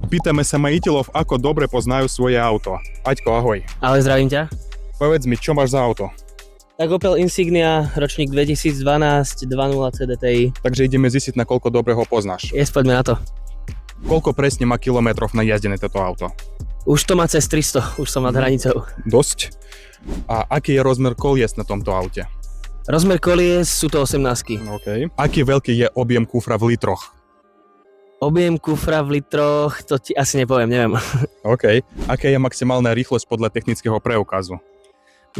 Pýtame sa majiteľov, ako dobre poznajú svoje auto. Aťko, ahoj. Ale zdravím ťa. Povedz mi, čo máš za auto? Tak Opel Insignia, ročník 2012, 2.0 CDTI. Takže ideme zistiť, na koľko dobre ho poznáš. Poďme na to. Koľko presne má kilometrov na jazdené toto auto? Už to má cez 300, už som nad hranicou. Dosť. A aký je rozmer kolies na tomto aute? Rozmer kolies sú to 18. OK. Aký veľký je objem kufra v litroch? Objem kufra v litroch, to ti asi nepoviem, neviem. OK. Aká je maximálna rýchlosť podľa technického preukazu?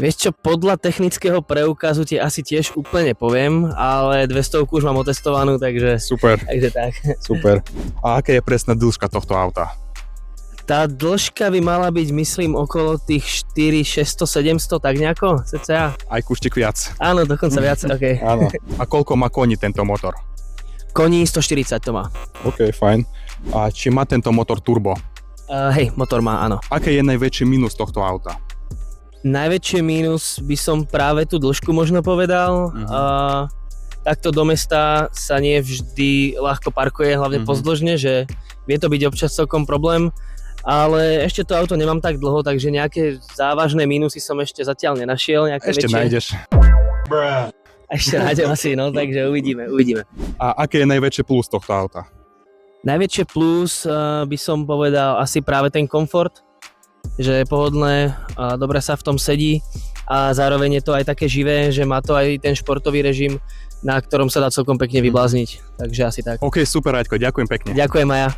Vieš čo, podľa technického preukazu ti asi tiež úplne poviem, ale 200 už mám otestovanú, takže... Super. Takže tak. Super. A aká je presná dĺžka tohto auta? Tá dĺžka by mala byť, myslím, okolo tých 4, 600, 700, tak nejako, cca. Aj kúštik viac. Áno, dokonca viac, ok. Áno. A koľko má koní tento motor? Koní 140 to má. OK, fajn. A či má tento motor turbo? Hej, motor má, áno. Aké je najväčší mínus tohto auta? Najväčší mínus by som práve tú dĺžku možno povedal. Takto do mesta sa nie vždy ľahko parkuje, hlavne pozdĺžne, že vie to byť občas celkom problém. Ale ešte to auto nemám tak dlho, takže nejaké závažné mínusy som ešte zatiaľ nenašiel. Ešte väčšie. nájdeš. Ešte nájdem asi, no, takže uvidíme. A aké je najväčší plus tohto auta? Najväčšie plus by som povedal asi práve ten komfort, že je pohodlné, dobre sa v tom sedí a zároveň je to aj také živé, že má to aj ten športový režim, na ktorom sa dá celkom pekne vyblázniť, takže asi tak. OK, super, Aťko, ďakujem pekne. Ďakujem, Maja.